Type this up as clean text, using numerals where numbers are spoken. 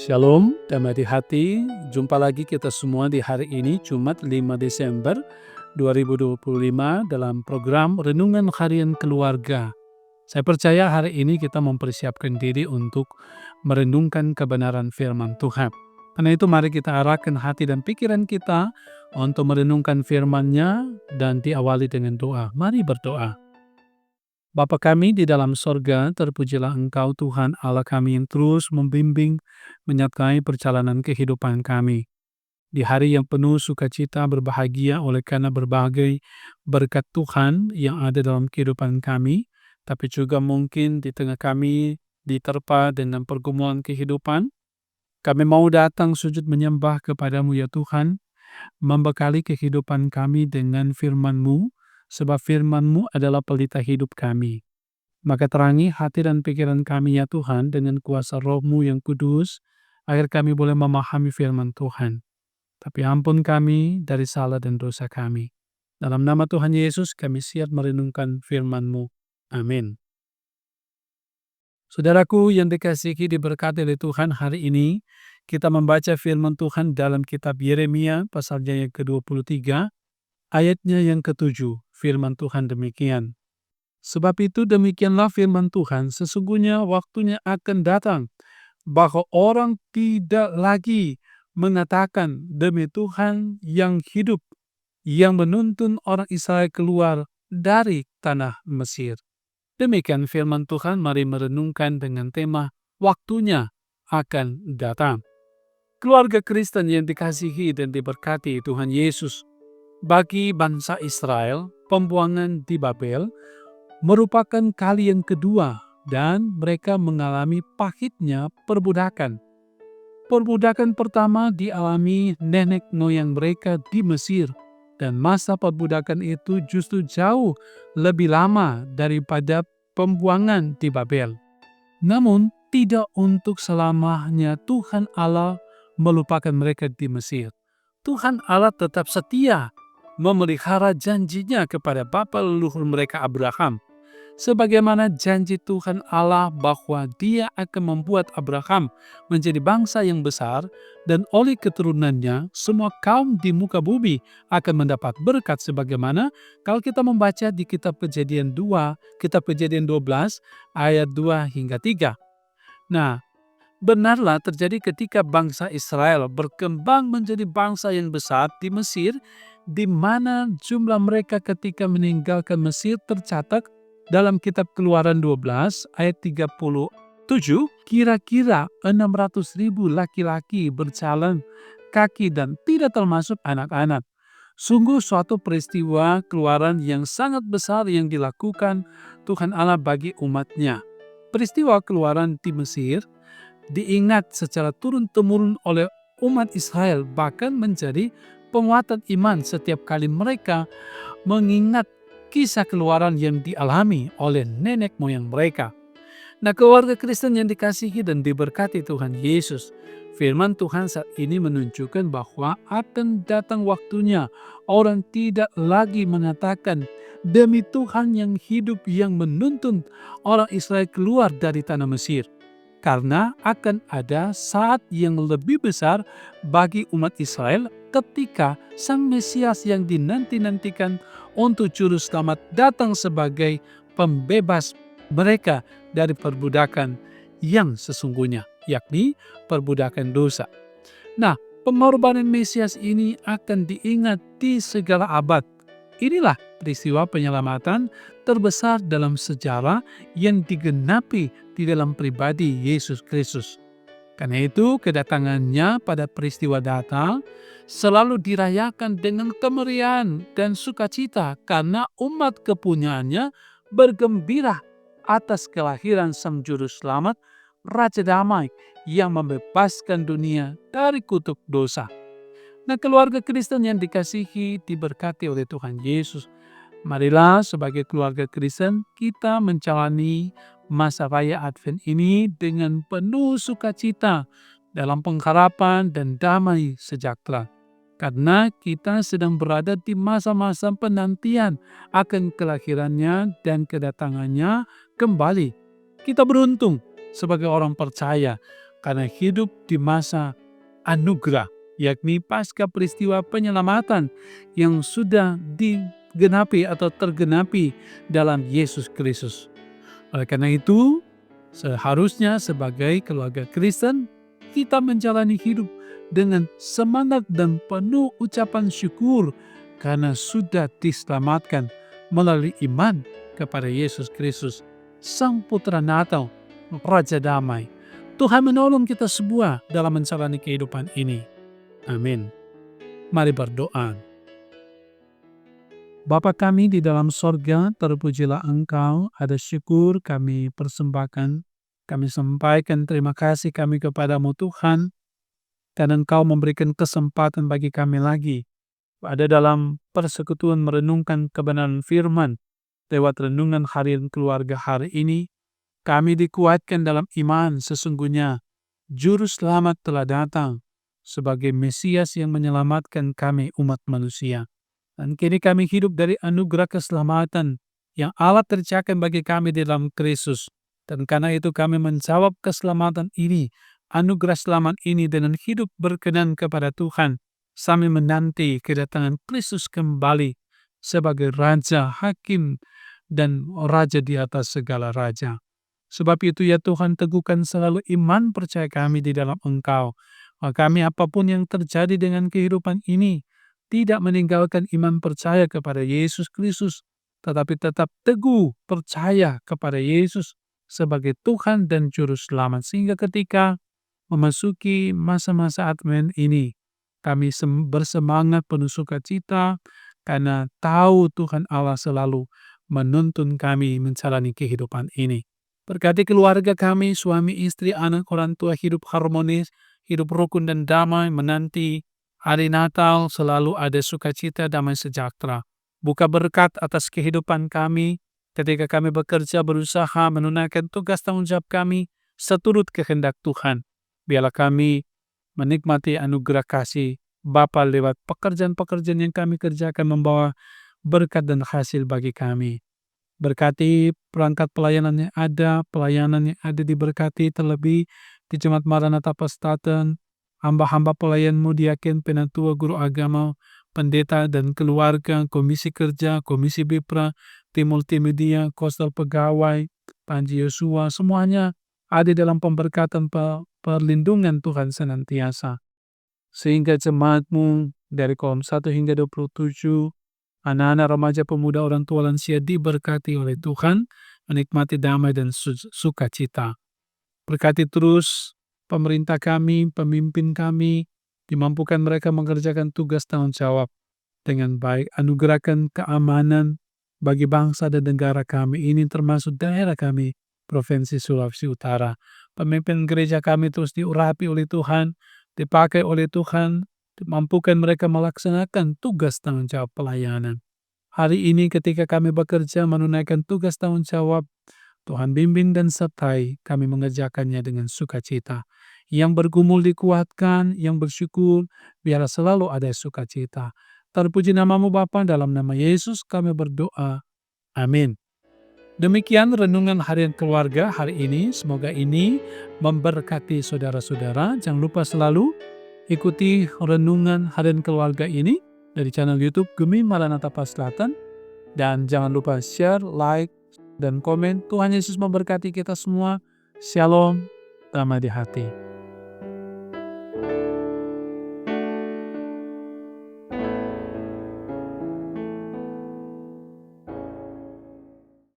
Shalom, damai di hati. Jumpa lagi kita semua di hari ini, Jumat 5 Desember 2025 dalam program Renungan Harian Keluarga. Saya percaya hari ini kita mempersiapkan diri untuk merenungkan kebenaran firman Tuhan. Karena itu mari kita arahkan hati dan pikiran kita untuk merenungkan firman-Nya dan diawali dengan doa. Mari berdoa. Bapa kami di dalam sorga, terpujilah Engkau Tuhan Allah kami yang terus membimbing, menyertai perjalanan kehidupan kami. Di hari yang penuh sukacita berbahagia oleh karena berbagai berkat Tuhan yang ada dalam kehidupan kami, tapi juga mungkin di tengah kami diterpa dengan pergumulan kehidupan, kami mau datang sujud menyembah kepadamu ya Tuhan, membekali kehidupan kami dengan firman-Mu, sebab firman-Mu adalah pelita hidup kami. Maka terangi hati dan pikiran kami ya Tuhan dengan kuasa Roh-Mu yang kudus, agar kami boleh memahami firman Tuhan. Tapi ampun kami dari salah dan dosa kami. Dalam nama Tuhan Yesus kami siap merenungkan firman-Mu. Amin. Saudaraku yang dikasihi diberkati oleh Tuhan, hari ini kita membaca firman Tuhan dalam kitab Yeremia pasalnya yang ke-23, ayatnya yang ke-7. Firman Tuhan demikian. Sebab itu demikianlah firman Tuhan, sesungguhnya waktunya akan datang, bahwa orang tidak lagi mengatakan demi Tuhan yang hidup, yang menuntun orang Israel keluar dari tanah Mesir. Demikian firman Tuhan, mari merenungkan dengan tema waktunya akan datang. Keluarga Kristen yang dikasihi dan diberkati Tuhan Yesus, bagi bangsa Israel, pembuangan di Babel merupakan kali yang kedua dan mereka mengalami pahitnya perbudakan. Perbudakan pertama dialami nenek moyang mereka di Mesir, dan masa perbudakan itu justru jauh lebih lama daripada pembuangan di Babel. Namun tidak untuk selamanya Tuhan Allah melupakan mereka di Mesir. Tuhan Allah tetap setia memelihara janjinya kepada bapa leluhur mereka Abraham, sebagaimana janji Tuhan Allah bahwa Dia akan membuat Abraham menjadi bangsa yang besar, dan oleh keturunannya semua kaum di muka bumi akan mendapat berkat, sebagaimana kalau kita membaca di kitab Kejadian 2, kitab Kejadian 12 ayat 2 hingga 3. Nah, benarlah terjadi ketika bangsa Israel berkembang menjadi bangsa yang besar di Mesir, di mana jumlah mereka ketika meninggalkan Mesir tercatat dalam kitab Keluaran 12 ayat 37, kira-kira 600.000 laki-laki berjalan kaki dan tidak termasuk anak-anak. Sungguh suatu peristiwa keluaran yang sangat besar yang dilakukan Tuhan Allah bagi umat-Nya. Peristiwa keluaran di Mesir diingat secara turun-temurun oleh umat Israel, bahkan menjadi penguatan iman setiap kali mereka mengingat kisah keluaran yang dialami oleh nenek moyang mereka. Nah, keluarga Kristen yang dikasihi dan diberkati Tuhan Yesus, firman Tuhan saat ini menunjukkan bahwa akan datang waktunya orang tidak lagi mengatakan demi Tuhan yang hidup yang menuntun orang Israel keluar dari tanah Mesir. Karena akan ada saat yang lebih besar bagi umat Israel ketika Sang Mesias yang dinanti-nantikan untuk juru selamat datang sebagai pembebas mereka dari perbudakan yang sesungguhnya, yakni perbudakan dosa. Nah, pengorbanan Mesias ini akan diingat di segala abad. Inilah peristiwa penyelamatan terbesar dalam sejarah yang digenapi di dalam pribadi Yesus Kristus. Karena itu kedatangannya pada peristiwa Natal selalu dirayakan dengan kemeriahan dan sukacita karena umat kepunyaannya bergembira atas kelahiran Sang Juru Selamat, Raja Damai yang membebaskan dunia dari kutuk dosa. Nah, keluarga Kristen yang dikasihi, diberkati oleh Tuhan Yesus, marilah sebagai keluarga Kristen kita menjalani masa raya Advent ini dengan penuh sukacita dalam pengharapan dan damai sejahtera. Karena kita sedang berada di masa-masa penantian akan kelahirannya dan kedatangannya kembali. Kita beruntung sebagai orang percaya karena hidup di masa anugerah, yakni pasca peristiwa penyelamatan yang sudah digenapi atau tergenapi dalam Yesus Kristus. Oleh karena itu, seharusnya sebagai keluarga Kristen, kita menjalani hidup dengan semangat dan penuh ucapan syukur karena sudah diselamatkan melalui iman kepada Yesus Kristus, Sang Putra Natal, Raja Damai. Tuhan menolong kita semua dalam menjalani kehidupan ini. Amin. Mari berdoa. Bapa kami di dalam sorga, terpujilah Engkau, ada syukur kami persembahkan. Kami sampaikan terima kasih kami kepadamu Tuhan, dan Engkau memberikan kesempatan bagi kami lagi ada dalam persekutuan merenungkan kebenaran firman. Lewat renungan harian keluarga hari ini, kami dikuatkan dalam iman sesungguhnya Juru Selamat telah datang sebagai Mesias yang menyelamatkan kami umat manusia. Dan kini kami hidup dari anugerah keselamatan yang Allah kerjakan bagi kami di dalam Kristus. Dan karena itu kami menjawab keselamatan ini, anugerah selamat ini dengan hidup berkenan kepada Tuhan, sambil menanti kedatangan Kristus kembali sebagai Raja, Hakim, dan Raja di atas segala raja. Sebab itu ya Tuhan, teguhkan selalu iman percaya kami di dalam Engkau. Kami apapun yang terjadi dengan kehidupan ini, tidak meninggalkan iman percaya kepada Yesus Kristus, tetapi tetap teguh percaya kepada Yesus sebagai Tuhan dan Juru Selamat. Sehingga ketika memasuki masa-masa Advent ini, kami bersemangat penuh sukacita karena tahu Tuhan Allah selalu menuntun kami menjalani kehidupan ini. Berkati keluarga kami, suami, istri, anak, orang tua hidup harmonis, hidup rukun dan damai, menanti hari Natal selalu ada sukacita, damai sejahtera. Buka berkat atas kehidupan kami ketika kami bekerja, berusaha menunaikan tugas tanggung jawab kami seturut kehendak Tuhan. Biarlah kami menikmati anugerah kasih Bapa lewat pekerjaan-pekerjaan yang kami kerjakan membawa berkat dan hasil bagi kami. Berkati perangkat pelayanan yang ada diberkati terlebih di Jemaat Maranatha Pastaten, hamba-hamba pelayan-Mu, diaken, penatua, guru agama, pendeta dan keluarga, komisi kerja, komisi BIPRA, tim multimedia, kostal pegawai, Panji Yosua, semuanya ada dalam pemberkatan perlindungan Tuhan senantiasa. Sehingga jemaat-Mu dari kolom 1 hingga 27, anak-anak, remaja, pemuda, orang tua, lansia diberkati oleh Tuhan, menikmati damai dan sukacita. Berkati terus pemerintah kami, pemimpin kami, dimampukan mereka mengerjakan tugas tanggung jawab dengan baik. Anugerahkan keamanan bagi bangsa dan negara kami ini, termasuk daerah kami, Provinsi Sulawesi Utara. Pemimpin gereja kami terus diurapi oleh Tuhan, dipakai oleh Tuhan, mampukan mereka melaksanakan tugas tanggung jawab pelayanan. Hari ini ketika kami bekerja menunaikan tugas tanggung jawab, Tuhan bimbing dan sertai kami mengerjakannya dengan sukacita. Yang bergumul dikuatkan, yang bersyukur, biarlah selalu ada sukacita. Terpuji namamu Bapa, dalam nama Yesus kami berdoa. Amin. Demikian renungan harian keluarga hari ini. Semoga ini memberkati saudara-saudara. Jangan lupa selalu ikuti renungan harian keluarga ini dari channel YouTube Gemi Maranatha Pastaten. Dan jangan lupa share, like, dan komen. Tuhan Yesus memberkati kita semua. Shalom, damai di hati.